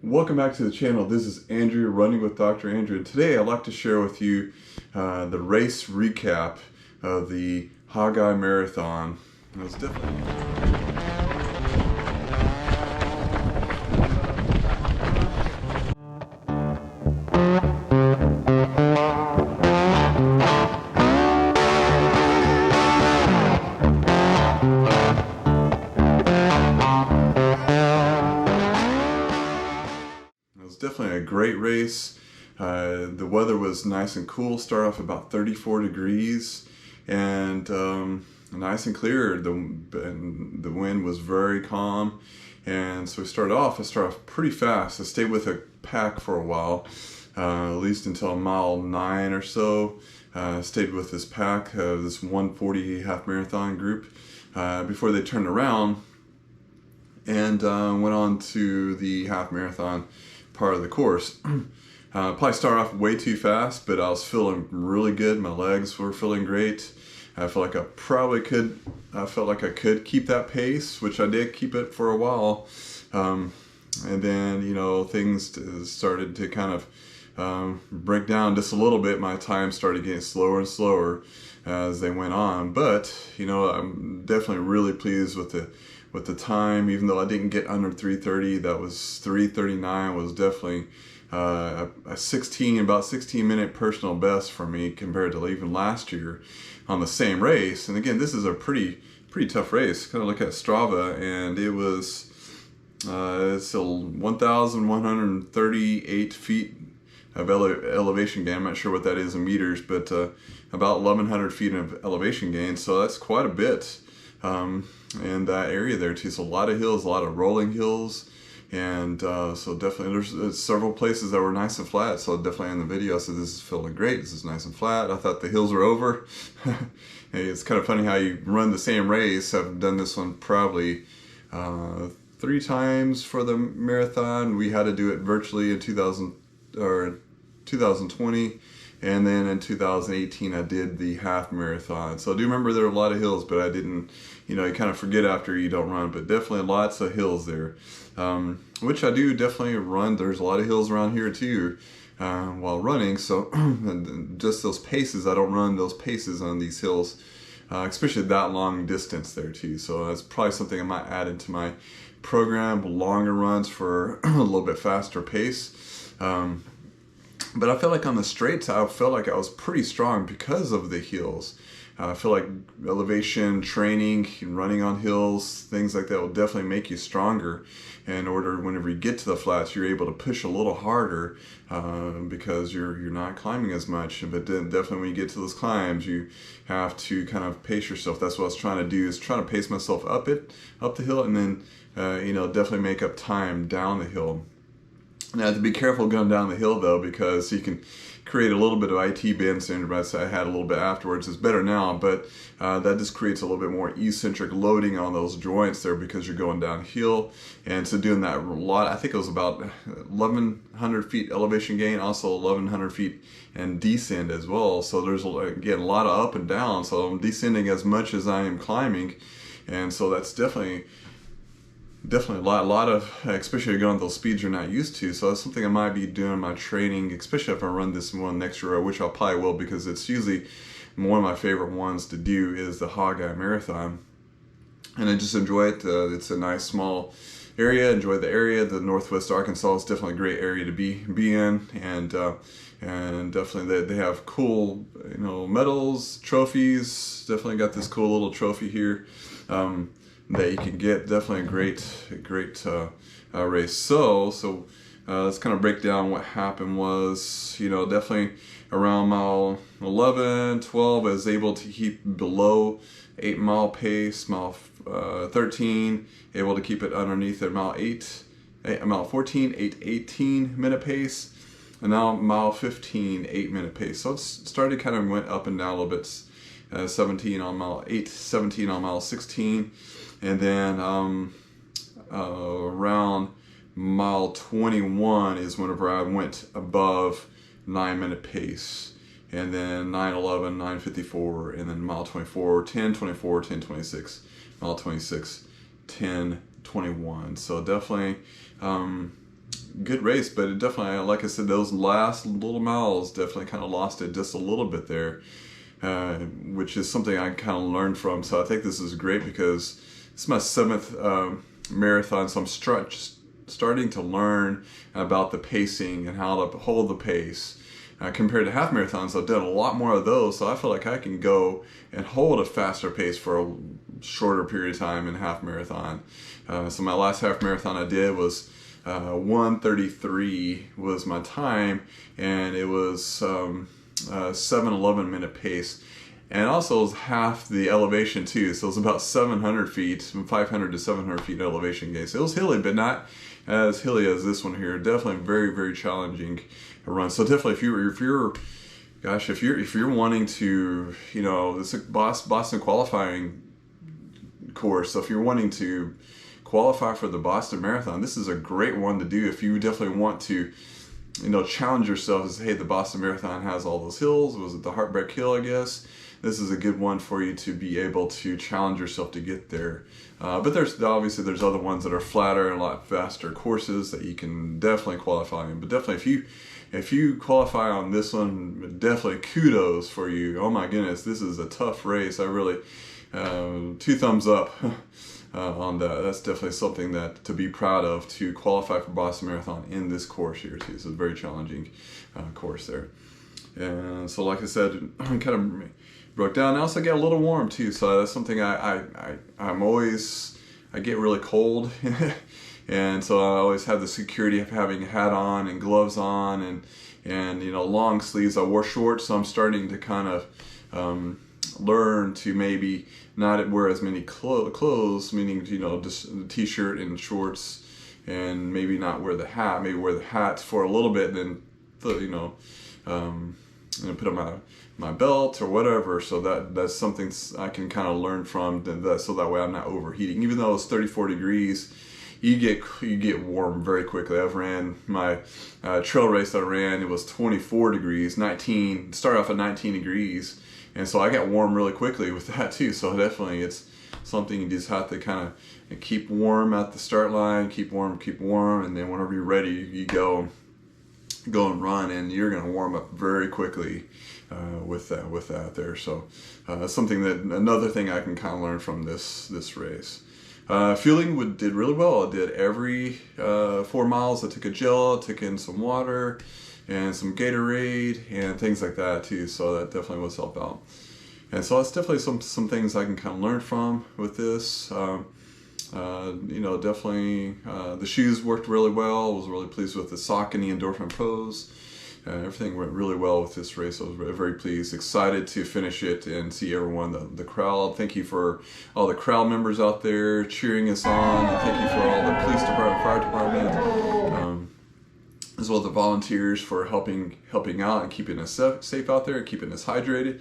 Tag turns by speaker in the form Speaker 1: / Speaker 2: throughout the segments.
Speaker 1: Welcome back to the channel. This is Andrew, Running with Dr. Andrew. And today I'd like to share with you the race recap of the Hogeye Marathon. It was definitely a great race. The weather was nice and cool. Started off about 34 degrees and nice and clear. The wind was very calm, and so I started off pretty fast. I stayed with a pack for a while, at least until mile 9 or so. Stayed with this pack, this 140 half marathon group, before they turned around and went on to the half marathon part of the course. Probably started off way too fast, but I was feeling really good. My legs were feeling great. I felt like I could keep that pace, which I did keep it for a while. And then, things started to kind of break down just a little bit. My time started getting slower and slower as they went on. But, I'm definitely really pleased with the time, even though I didn't get under 3:30. That was 3:39 was definitely about 16 minute personal best for me compared to even last year on the same race. And again, this is a pretty tough race. Kind of look at Strava, and it was it's 1,138 feet of elevation gain. I'm not sure what that is in meters, but about 1,100 feet of elevation gain. So that's quite a bit. In that area there too. So a lot of hills, a lot of rolling hills, and so definitely there's several places that were nice and flat. So definitely in the video I said, this is feeling great, this is nice and flat. I thought the hills were over. Hey, it's kind of funny how you run the same race. I've done this one probably 3 times for the marathon. We had to do it virtually in 2020. And then in 2018, I did the half marathon. So I do remember there were a lot of hills, but I didn't, you kind of forget after you don't run, but definitely lots of hills there, which I do definitely run. There's a lot of hills around here too while running. So just those paces, I don't run those paces on these hills, especially that long distance there too. So that's probably something I might add into my program, longer runs for a little bit faster pace. But I felt like on the straights, I felt like I was pretty strong because of the hills. I feel like elevation training, running on hills, things like that will definitely make you stronger. In order, whenever you get to the flats, you're able to push a little harder because you're not climbing as much. But then definitely when you get to those climbs, you have to kind of pace yourself. That's what I was trying to do, is trying to pace myself up the hill, and then definitely make up time down the hill. Now, to be careful going down the hill though, because you can create a little bit of IT band syndrome, as I had a little bit afterwards. It's better now, but that just creates a little bit more eccentric loading on those joints there because you're going downhill. And so doing that a lot, I think it was about 1,100 feet elevation gain, also 1,100 feet and descend as well. So there's, again, a lot of up and down. So I'm descending as much as I am climbing. And so that's definitely a lot of, especially going at those speeds you're not used to. So that's something I might be doing in my training, especially if I run this one next year, which I probably will, because it's usually one of my favorite ones to do is the Hogeye Marathon. And I just enjoy it. It's a nice small area. Enjoy the area. The Northwest Arkansas is definitely a great area to be in, and definitely they have cool medals, trophies. Definitely got this cool little trophy here. That you can get. Definitely a great race. So let's kind of break down what happened. Was definitely around mile 11, 12, I was able to keep below 8 mile pace. Mile 13, able to keep it underneath at mile 14, 8:18 minute pace, and now mile 15, 8-minute pace. So it started kind of went up and down a little bit. 17 on mile 8, 17 on mile 16. And then around mile 21 is whenever I went above 9-minute pace. And then 9:11, 9:54, and then mile 24, 10:24, 10:26, mile 26, 10:21. So definitely good race, but it definitely, like I said, those last little miles definitely kind of lost it just a little bit there, which is something I kind of learned from. So I think this is great because it's my 7th marathon, so I'm starting to learn about the pacing and how to hold the pace. Compared to half marathons, I've done a lot more of those, so I feel like I can go and hold a faster pace for a shorter period of time in half marathon. So my last half marathon I did was 1:33 was my time, and it was 7:11 minute pace. And also it was half the elevation too, so it was about 700 feet, from 500 to 700 feet elevation gain. So it was hilly, but not as hilly as this one here. Definitely very, very challenging run. So definitely, if you're wanting to, you know, this is Boston qualifying course. So if you're wanting to qualify for the Boston Marathon, this is a great one to do. If you definitely want to, you know, challenge yourself and say, hey, the Boston Marathon has all those hills. Was it the Heartbreak Hill, I guess? This is a good one for you to be able to challenge yourself to get there. But there's other ones that are flatter and a lot faster courses that you can definitely qualify in. But definitely, if you qualify on this one, definitely kudos for you. Oh my goodness, this is a tough race. I really, 2 thumbs up on that. That's definitely something that to be proud of, to qualify for Boston Marathon in this course here too. So it's a very challenging course there. And so, like I said, kind of broke down. I also get a little warm too, so that's something I get really cold. And so I always have the security of having a hat on and gloves on and you know, long sleeves. I wore shorts, so I'm starting to kind of learn to maybe not wear as many clothes, meaning, you know, just a t-shirt and shorts, and maybe not wear the hat. Maybe wear the hat for a little bit, and then, you know, put on my belt or whatever. So that's something I can kind of learn from, so that way I'm not overheating. Even though it's 34 degrees, you get warm very quickly. I've ran my trail race I ran, it was 24 degrees, started off at 19 degrees, and so I got warm really quickly with that too. So definitely it's something you just have to kind of keep warm at the start line, keep warm, and then whenever you're ready, you go and run, and you're going to warm up very quickly with that there. So another thing I can kind of learn from this race. Fueling did really well. I did every 4 miles. I took a gel, took in some water and some Gatorade and things like that too. So that definitely was help out. And so that's definitely some things I can kind of learn from with this. You know, definitely the shoes worked really well. I was really pleased with the sock and the Endorphin Pros. Everything went really well with this race. I was very, very pleased, excited to finish it and see everyone, the crowd. Thank you for all the crowd members out there cheering us on, and thank you for all the police department, fire department, as well as the volunteers for helping out and keeping us safe out there and keeping us hydrated.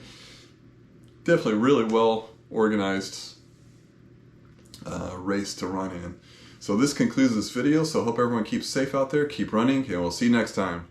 Speaker 1: Definitely really well organized race to run in. So this concludes this video. So hope everyone keeps safe out there, keep running, and we'll see you next time.